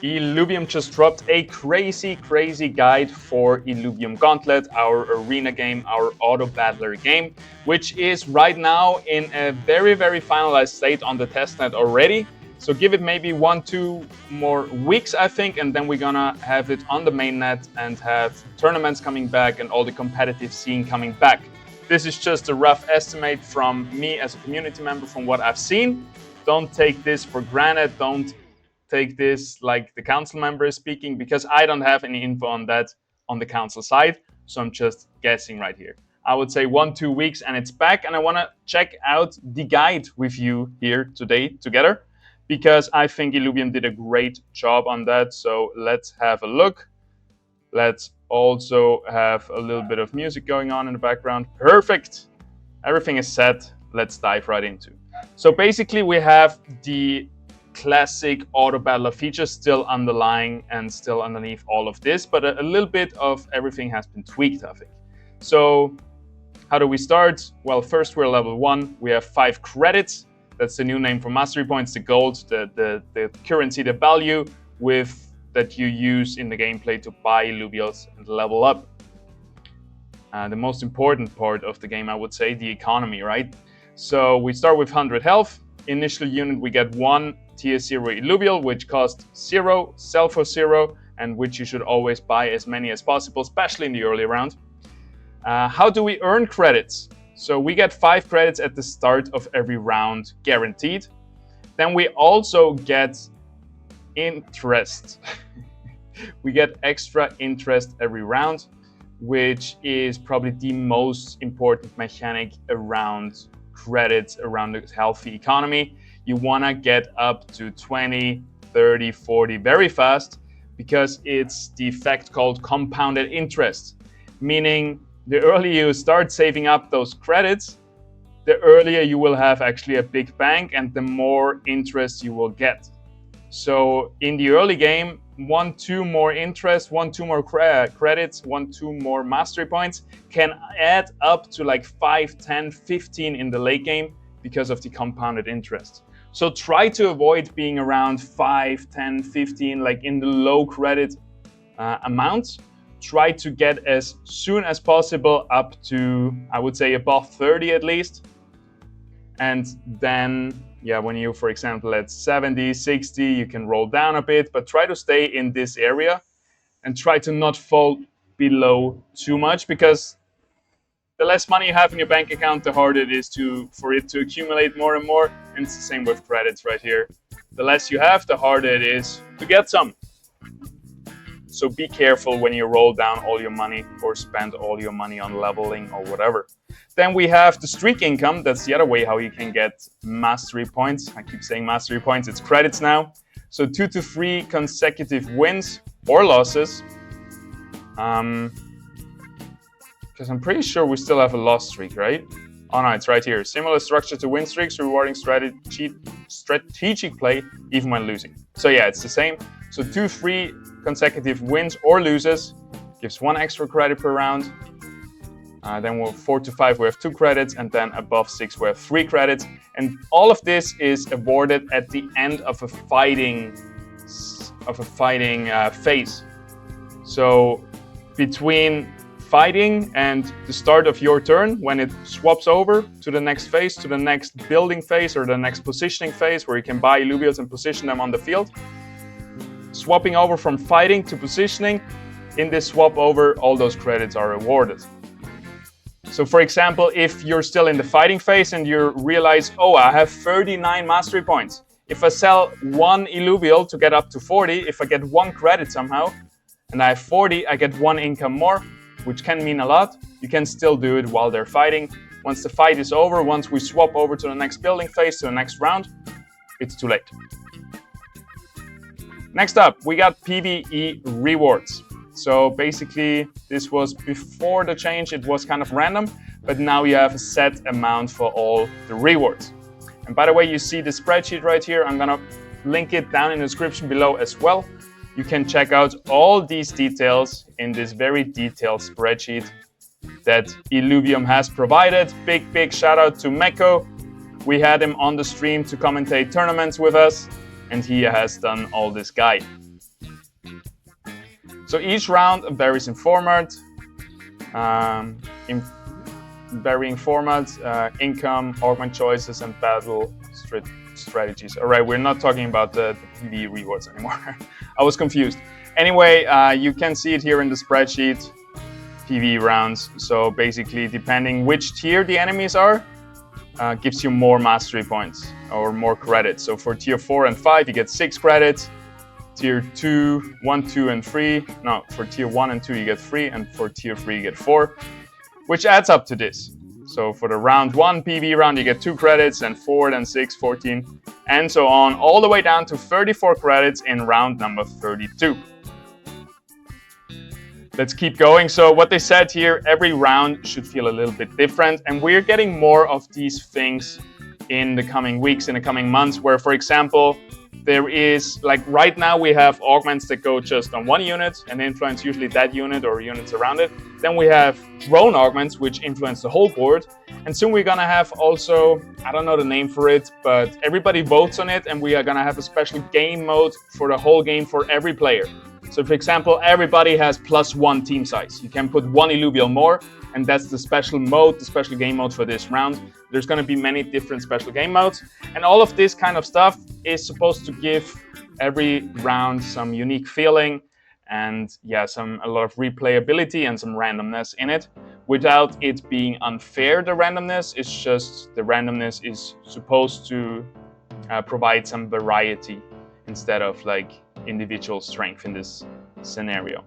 Illuvium just dropped a crazy guide for Illuvium Gauntlet, our arena game, our auto battler game, which is right now in a very finalized state on the testnet already. So give it maybe 1-2 more weeks, I think, and then we're gonna have it on the mainnet and have tournaments coming back and all the competitive scene coming back. This is just a rough estimate from me as a community member from what I've seen. Don't take this for granted. Don't take this like the council member is speaking, because I don't have any info on that on the council side. So I'm just guessing right here. I would say 1-2 weeks and it's back. And I want to check out the guide with you here today together, because I think Illuvium did a great job on that. So let's have a look. Let's also have a little bit of music going on in the background. Perfect. Everything is set. Let's dive right into. So basically we have the classic auto battler features still underlying and still underneath all of this, but a little bit of everything has been tweaked, I think. So how do we start? Well, first we're level 1. We have 5 credits. That's the new name for mastery points, the gold, the currency, the value with that you use in the gameplay to buy Illuvials and level up. The most important part of the game, I would say, the economy, right? So we start with 100 health. Initial unit, we get 1 tier 0 Illuvial, which costs 0, sell for 0, and which you should always buy as many as possible, especially in the early round. How do we earn credits? So we get 5 credits at the start of every round, guaranteed. Then we also get interest. We get extra interest every round, which is probably the most important mechanic around credits, around the healthy economy. You want to get up to 20, 30, 40 very fast, because it's the effect called compounded interest, meaning the earlier you start saving up those credits, the earlier you will have actually a big bank and the more interest you will get. So in the early game, 1-2 more interest, 1-2 more credits, 1-2 more mastery points can add up to like 5, 10, 15 in the late game because of the compounded interest. So try to avoid being around 5, 10, 15, like in the low credit amounts. Try to get as soon as possible up to, I would say, above 30 at least. And then, yeah, when you, for example, at 70, 60, you can roll down a bit, but try to stay in this area and try to not fall below too much, because the less money you have in your bank account, the harder it is for it to accumulate more and more. And it's the same with credits right here. The less you have, the harder it is to get some. So be careful when you roll down all your money or spend all your money on leveling or whatever. Then we have the streak income. That's the other way how you can get mastery points. I keep saying mastery points, it's credits now. So 2 to 3 consecutive wins or losses. Because I'm pretty sure we still have a loss streak, right? Oh no, it's right here. Similar structure to win streaks, rewarding strategic play even when losing. So yeah, it's the same. So 2-3 consecutive wins or loses gives 1 extra credit per round. Then we're 4 to 5, we have 2 credits, and then above 6 we have 3 credits. And all of this is awarded at the end of a fighting phase. So between fighting and the start of your turn, when it swaps over to the next phase, to the next building phase or the next positioning phase, where you can buy Illuvials and position them on the field. Swapping over from fighting to positioning, in this swap over, all those credits are awarded. So for example, if you're still in the fighting phase and you realize, oh, I have 39 mastery points. If I sell 1 Illuvial to get up to 40, if I get 1 credit somehow, and I have 40, I get 1 income more, which can mean a lot. You can still do it while they're fighting. Once the fight is over, once we swap over to the next building phase, to the next round, it's too late. Next up, we got PvE rewards. So basically, this was before the change, it was kind of random, but now you have a set amount for all the rewards. And by the way, you see the spreadsheet right here. I'm gonna link it down in the description below as well. You can check out all these details in this very detailed spreadsheet that Illuvium has provided. Big shout out to Meko. We had him on the stream to commentate tournaments with us, and he has done all this guide. So each round varies in format, in varying formats, income, augment choices, and battle strategies. All right, we're not talking about the PvE rewards anymore. I was confused. Anyway, you can see it here in the spreadsheet, PvE rounds. So basically, depending which tier the enemies are, gives you more mastery points or more credits. So for tier 4 and 5, you get 6 credits. Tier 2, 1, 2, and 3. No, for tier 1 and 2, you get 3, and for tier 3, you get 4, which adds up to this. So for the round 1 PvE round, you get 2 credits, and 4, then 6, 14, and so on, all the way down to 34 credits in round number 32. Let's keep going. So what they said here, every round should feel a little bit different, and we're getting more of these things in the coming weeks, in the coming months, where, for example, there is, like right now, we have augments that go just on one unit and influence usually that unit or units around it. Then we have drone augments, which influence the whole board. And soon we're gonna have also, I don't know the name for it, but everybody votes on it, and we are gonna have a special game mode for the whole game for every player. So for example, everybody has +1 team size. You can put 1 Illuvium more, and that's the special mode, the special game mode for this round. There's going to be many different special game modes, and all of this kind of stuff is supposed to give every round some unique feeling and yeah, a lot of replayability and some randomness in it, without it being unfair. The randomness is just, the randomness is supposed to provide some variety instead of like individual strength in this scenario.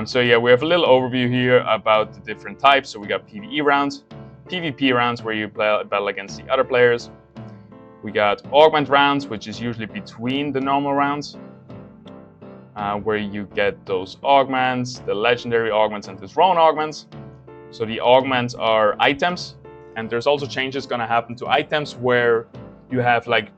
So yeah, we have a little overview here about the different types. So we got PvE rounds, PvP rounds where you battle against the other players. We got augment rounds, which is usually between the normal rounds, where you get those augments, the legendary augments and the throne augments. So the augments are items, and there's also changes going to happen to items where you have like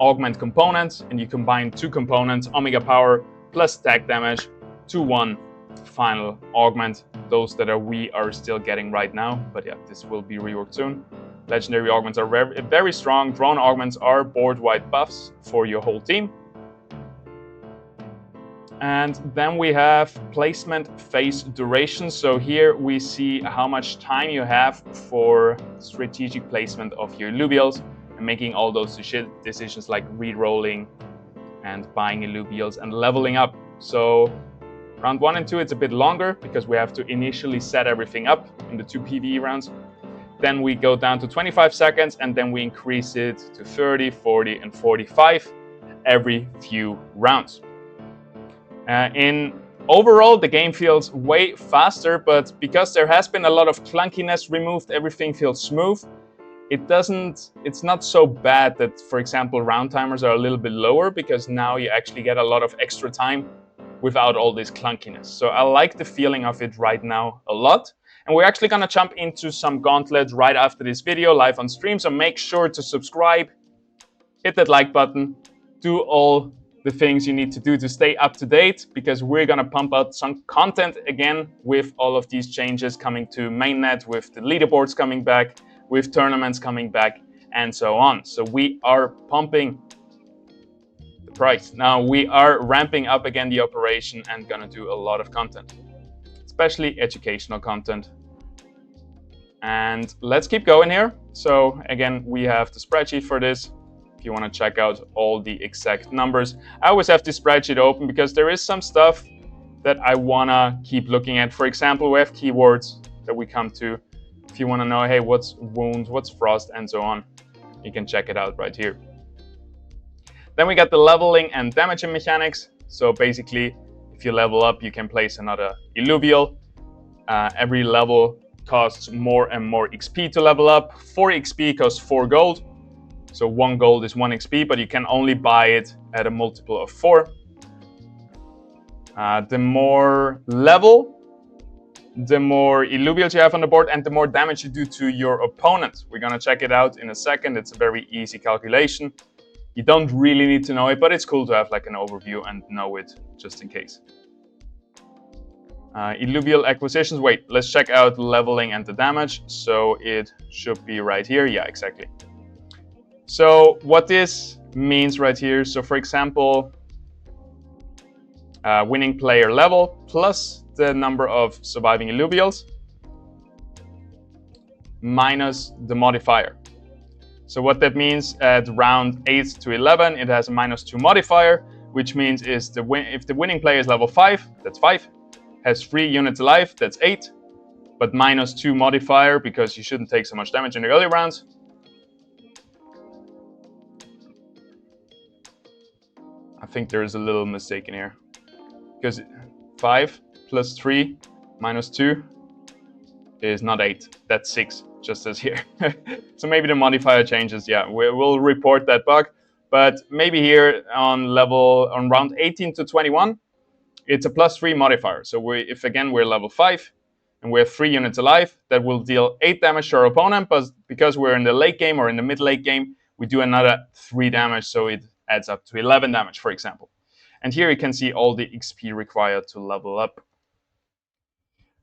augment components, and you combine 2 components, omega power plus attack damage, to 1 final augment. Those that we are still getting right now, but yeah, this will be reworked soon. Legendary augments are very strong. Drone augments are board-wide buffs for your whole team. And then we have placement phase duration. So here we see how much time you have for strategic placement of your Illuvials and making all those decisions like re-rolling and buying Illuvials and leveling up. So round 1 and 2, it's a bit longer because we have to initially set everything up in the 2 PvE rounds. Then we go down to 25 seconds, and then we increase it to 30, 40, and 45 every few rounds. In overall, the game feels way faster, but because there has been a lot of clunkiness removed, everything feels smooth. It's not so bad that, for example, round timers are a little bit lower, because now you actually get a lot of extra time without all this clunkiness. So I like the feeling of it right now a lot. And we're actually gonna jump into some Gauntlet right after this video live on stream. So make sure to subscribe, hit that like button, do all the things you need to do to stay up to date, because we're gonna pump out some content again with all of these changes coming to mainnet, with the leaderboards coming back, with tournaments coming back, and so on. So we are pumping the price. Now we are ramping up again the operation and gonna do a lot of content, especially educational content. And let's keep going here. So again, we have the spreadsheet for this. If you want to check out all the exact numbers, I always have this spreadsheet open because there is some stuff that I want to keep looking at. For example, we have keywords that we come to. If you want to know, hey, what's wounds, what's frost, and so on, you can check it out right here. Then we got the leveling and damaging mechanics. So basically, if you level up, you can place another Illuvial. Every level costs more and more XP to level up. 4 XP costs 4 gold. So 1 gold is 1 XP, but you can only buy it at a multiple of 4. The more level, the more Illuvials you have on the board, and the more damage you do to your opponent. We're gonna check it out in a second. It's a very easy calculation. You don't really need to know it, but it's cool to have like an overview and know it just in case. Illuvial acquisitions. Wait, let's check out leveling and the damage. So it should be right here. Yeah, exactly. So what this means right here. So for example, winning player level plus the number of surviving Illuvials minus the modifier. So what that means, at round 8 to 11, it has a -2 modifier, which means if the winning player is level 5, that's 5, has 3 units alive, that's 8, but -2 modifier because you shouldn't take so much damage in the early rounds. I think there is a little mistake in here, because 5 plus 3 minus 2 is not 8, that's 6, just as here. So maybe the modifier changes, yeah, we'll report that bug. But maybe here on round 18 to 21, it's a +3 modifier. So if again we're level 5 and we have 3 units alive, that will deal 8 damage to our opponent, but because we're in the late game or in the mid-late game, we do another 3 damage, so it adds up to 11 damage, for example. And here you can see all the XP required to level up.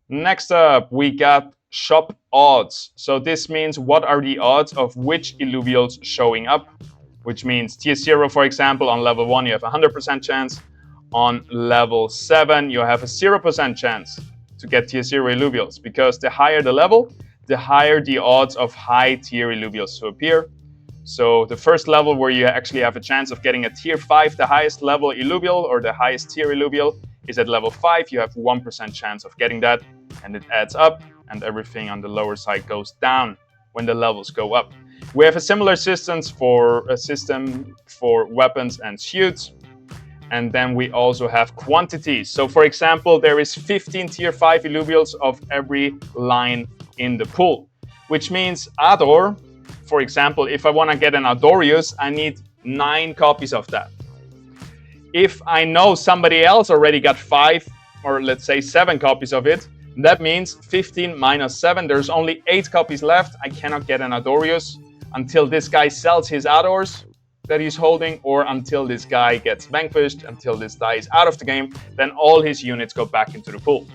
Next up, we got shop odds. So this means what are the odds of which Illuvials showing up, which means tier 0, for example, on level 1 you have a 100% chance. On level 7 you have a 0% chance to get tier 0 Illuvials, because the higher the level, the higher the odds of high tier Illuvials to appear. So the first level where you actually have a chance of getting a tier 5, the highest level Illuvial or the highest tier Illuvial, is at level 5. You have 1% chance of getting that, and it adds up, and everything on the lower side goes down when the levels go up. We have a similar system for weapons and suits, and then we also have quantities. So for example, there is 15 tier 5 Illuvials of every line in the pool, which means Ador, for example, if I want to get an Adorius, I need 9 copies of that. If I know somebody else already got 5, or let's say 7 copies of it, that means 15 minus 7, there's only 8 copies left. I cannot get an Adorius until this guy sells his Adors that he's holding, or until this guy gets vanquished, until this guy is out of the game, then all his units go back into the pool.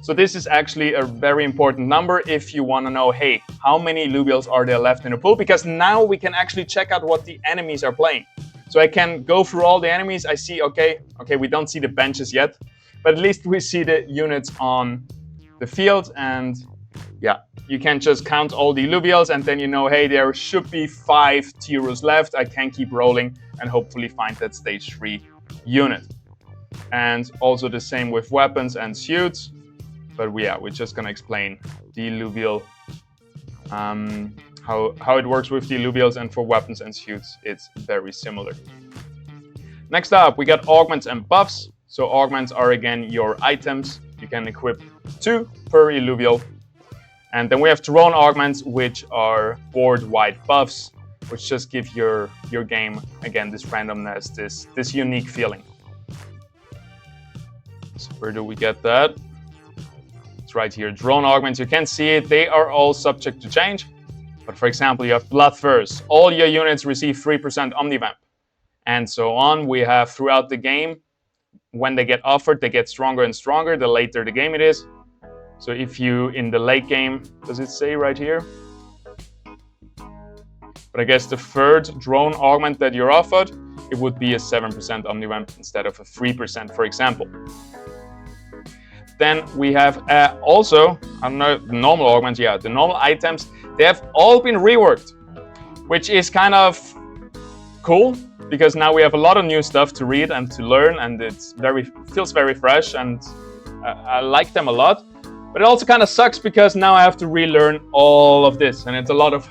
So this is actually a very important number if you want to know, hey, how many Illuvials are there left in the pool? Because now we can actually check out what the enemies are playing. So I can go through all the enemies. I see, okay, we don't see the benches yet, but at least we see the units on the field, and yeah, you can just count all the Illuvials, and then you know, hey, there should be 5 Tirus left. I can keep rolling and hopefully find that stage 3 unit. And also the same with weapons and suits. But we're just gonna explain the Illuvial, how it works with the Illuvials, and for weapons and suits, it's very similar. Next up, we got augments and buffs. So augments are again your items. You can equip 2 per Illuvial. And then we have drone augments, which are board-wide buffs, which just give your game, again, this randomness, this unique feeling. So where do we get that? It's right here, drone augments. You can see it, they are all subject to change. But for example, you have Bloodthirst. All your units receive 3% Omnivamp. And so on. We have throughout the game, when they get offered, they get stronger and stronger the later the game it is. So if you, in the late game, does it say right here? But I guess the third drone augment that you're offered, it would be a 7% Omnivamp instead of a 3%, for example. Then we have also, I don't know, the normal augments, yeah, the normal items, they have all been reworked, which is kind of cool, because now we have a lot of new stuff to read and to learn, and it feels very fresh, and I like them a lot. But it also kind of sucks because now I have to relearn all of this, and it's a lot of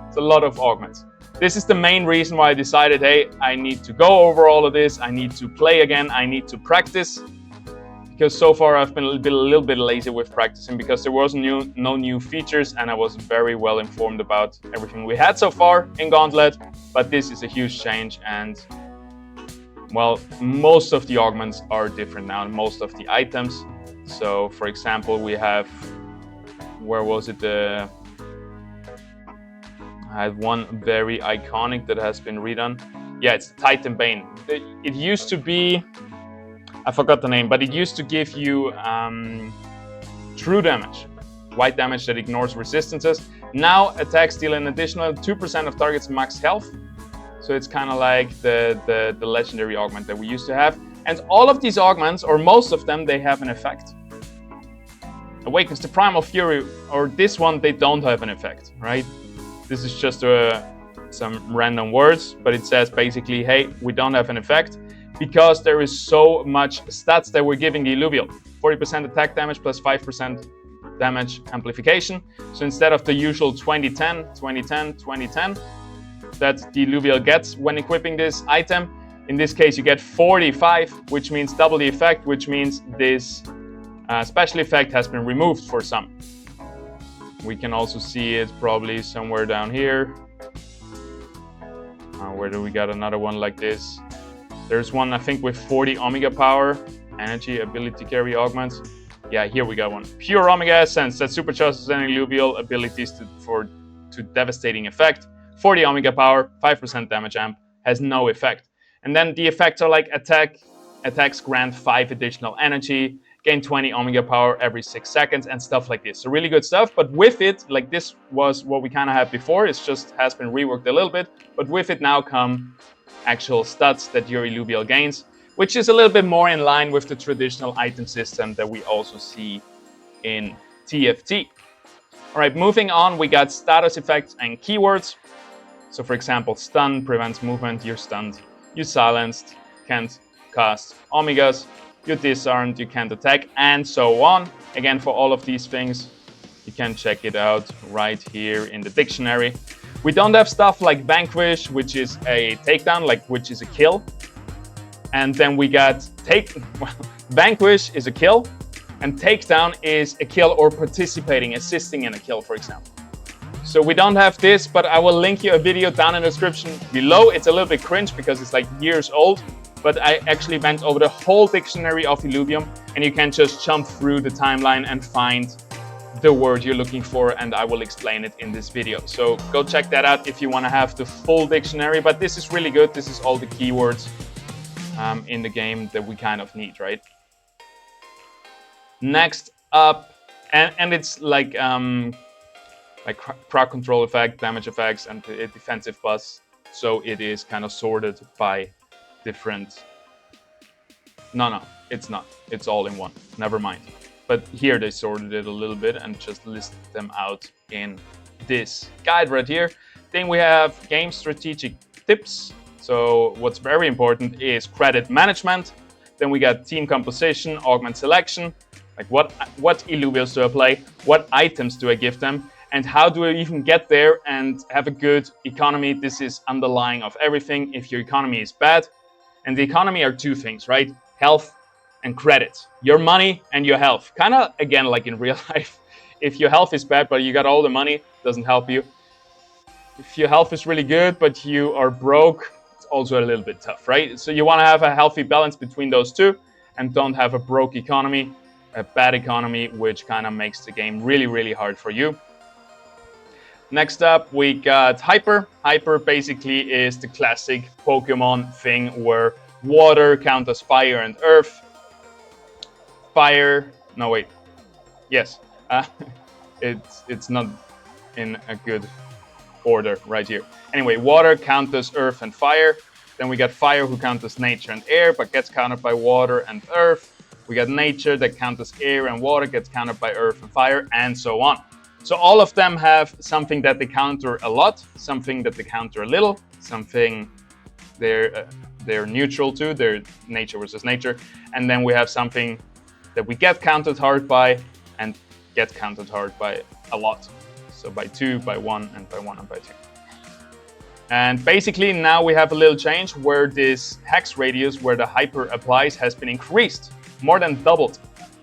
it's a lot of augments. This is the main reason why I decided, hey, I need to go over all of this. I need to play again. I need to practice, because so far I've been a little bit lazy with practicing because there was no new features, and I was very well informed about everything we had so far in Gauntlet. But this is a huge change, and well, most of the augments are different now, and most of the items. So, for example, we have, where was it? I had one very iconic that has been redone. Yeah, it's Titan Bane. It used to be, I forgot the name, but it used to give you true damage, white damage that ignores resistances. Now attacks deal an additional 2% of target's max health. So it's kind of like the legendary augment that we used to have. And all of these augments, or most of them, they have an effect. Awakens the Primal Fury, or this one, they don't have an effect, right? This is just some random words, but it says basically, hey, we don't have an effect because there is so much stats that we're giving the Illuvial. 40% attack damage plus 5% damage amplification. So instead of the usual 20-10, 20-10, 20-10 that the Illuvial gets when equipping this item, in this case you get 45, which means double the effect, which means this special effect has been removed for some. We can also see it probably somewhere down here. Where do we got another one like this? There's one, I think, with 40 Omega power, energy, ability carry augments. Yeah, here we got one. Pure Omega Essence that supercharges any Illuvial abilities to devastating effect. 40 Omega power, 5% damage amp, has no effect. And then the effects are like attacks grant 5 additional energy, gain 20 Omega power every 6 seconds, and stuff like this. So really good stuff, but with it, like this was what we kind of had before, it just has been reworked a little bit, but with it now come actual stats that your Illuvial gains, which is a little bit more in line with the traditional item system that we also see in TFT. All right, moving on, we got status effects and keywords. So for example, stun prevents movement, you're stunned. You silenced, can't cast Omegas. You're disarmed, you can't attack, and so on. Again, for all of these things, you can check it out right here in the dictionary. We don't have stuff like Vanquish, which is a takedown, which is a kill. And then we got Vanquish is a kill, and takedown is a kill or participating, assisting in a kill, for example. So we don't have this, but I will link you a video down in the description below. It's a little bit cringe because it's like years old, but I actually went over the whole dictionary of Illuvium, and you can just jump through the timeline and find the word you're looking for, and I will explain it in this video. So go check that out if you want to have the full dictionary, but this is really good. This is all the keywords in the game that we kind of need, right? Next up, and it's like crowd control effect, damage effects, and a defensive buzz. So it is kind of sorted by different. No, it's not. It's all in one. Never mind. But here they sorted it a little bit and just listed them out in this guide right here. Then we have game strategic tips. So what's very important is credit management. Then we got team composition, augment selection, like what Illuvials do I play, what items do I give them, and how do I even get there and have a good economy. This is underlying of everything. If your economy is bad, and the economy are two things, right? Health and credit. Your money and your health. Kind of, again, like in real life. If your health is bad, but you got all the money, doesn't help you. If your health is really good, but you are broke, it's also a little bit tough, right? So you want to have a healthy balance between those two and don't have a broke economy, a bad economy, which kind of makes the game really, really hard for you. Next up, we got Hyper. Hyper basically is the classic Pokemon thing where water counters fire and earth. It's not in a good order right here. Anyway, water counters earth and fire. Then we got fire who counters nature and air, but gets countered by water and earth. We got nature that counters air and water, gets countered by earth and fire, and so on. So all of them have something that they counter a lot, something that they counter a little, something they're neutral to, they're nature versus nature, and then we have something that we get countered hard by and get countered hard by a lot. So by 2, by 1, and by 1 and by 2. And basically now we have a little change where this hex radius where the hyper applies has been increased, more than doubled.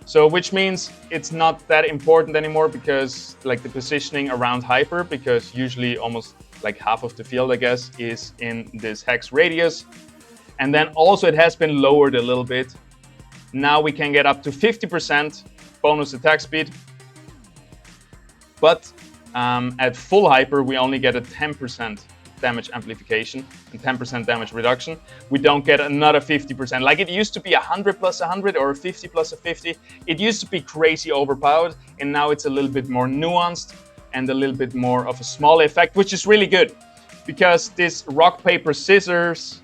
So which means it's not that important anymore because like the positioning around hyper, because usually almost like half of the field, I guess, is in this hex radius. And then also it has been lowered a little bit. Now we can get up to 50% bonus attack speed. But at full hyper, we only get a 10% damage amplification and 10% damage reduction. We don't get another 50%. Like it used to be 100 plus 100 or 50 plus a 50. It used to be crazy overpowered, and now it's a little bit more nuanced and a little bit more of a small effect, which is really good because this rock, paper, scissors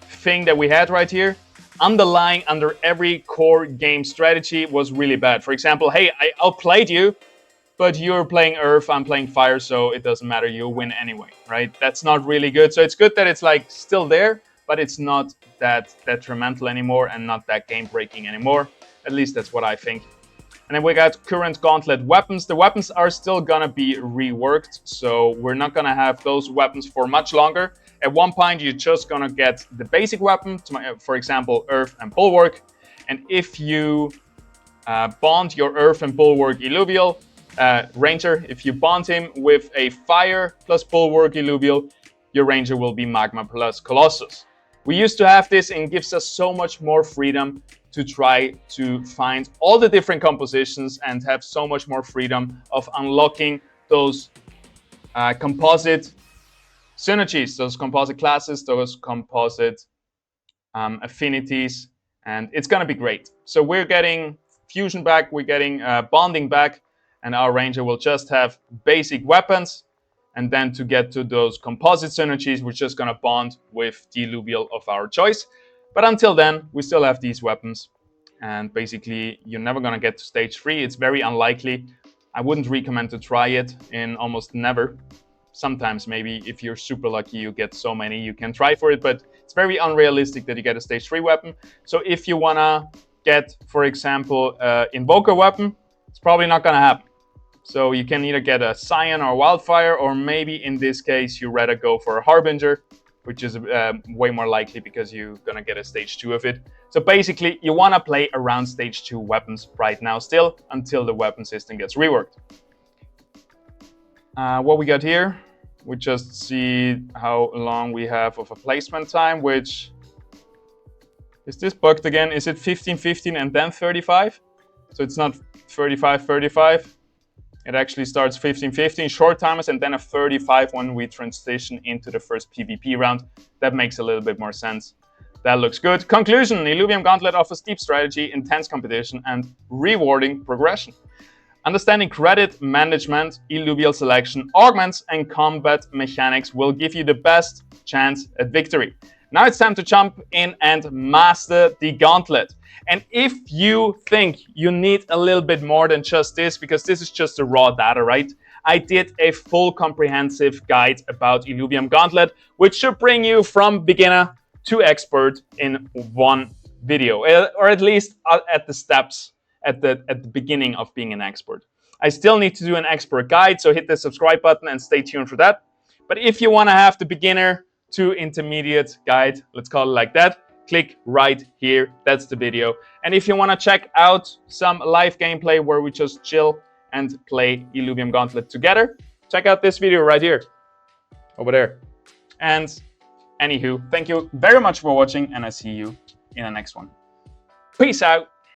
thing that we had right here, underlying under every core game strategy was really bad. For example, hey, I outplayed you, but you're playing Earth, I'm playing Fire, so it doesn't matter, you'll win anyway, right? That's not really good. So it's good that it's like still there, but it's not that detrimental anymore and not that game breaking anymore. At least that's what I think. And then we got current Gauntlet weapons. The weapons are still gonna be reworked, so we're not gonna have those weapons for much longer. At one point, you're just gonna get the basic weapon, for example, Earth and Bulwark. And if you bond your Earth and Bulwark Illuvial Ranger, if you bond him with a Fire plus Bulwark Illuvial, your Ranger will be Magma plus Colossus. We used to have this, and it gives us so much more freedom to try to find all the different compositions and have so much more freedom of unlocking those composite synergies, those composite classes, those composite affinities, and it's going to be great. So we're getting fusion back, we're getting bonding back, and our Ranger will just have basic weapons. And then to get to those composite synergies, we're just going to bond with the Illuvial of our choice. But until then, we still have these weapons. And basically, you're never going to get to stage 3. It's very unlikely. I wouldn't recommend to try it in almost never. Sometimes maybe if you're super lucky, you get so many, you can try for it. But it's very unrealistic that you get a stage 3 weapon. So if you want to get, for example, Invoker weapon, it's probably not going to happen. So you can either get a Scion or Wildfire, or maybe in this case, you rather go for a Harbinger, which is way more likely because you're going to get a stage 2 of it. So basically, you want to play around stage 2 weapons right now still, until the weapon system gets reworked. What we got here, we just see how long we have of a placement time, which is this bugged again. Is it 15-15 and then 35? So it's not 35-35. It actually starts 15-15 short timers and then a 35 when we transition into the first PvP round. That makes a little bit more sense. That looks good. Conclusion: Illuvium Gauntlet offers deep strategy, intense competition, and rewarding progression. Understanding credit management, Illuvial selection, augments, and combat mechanics will give you the best chance at victory. Now it's time to jump in and master the Gauntlet. And if you think you need a little bit more than just this, because this is just the raw data, right? I did a full comprehensive guide about Illuvium Gauntlet, which should bring you from beginner to expert in one video, or at least at the steps at the beginning of being an expert. I still need to do an expert guide, so hit the subscribe button and stay tuned for that. But if you want to have the beginner to intermediate guide, let's call it like that, click right here. That's the video. And if you want to check out some live gameplay where we just chill and play Illuvium Gauntlet together, check out this video right here, over there. And anywho, thank you very much for watching, and I see you in the next one. Peace out.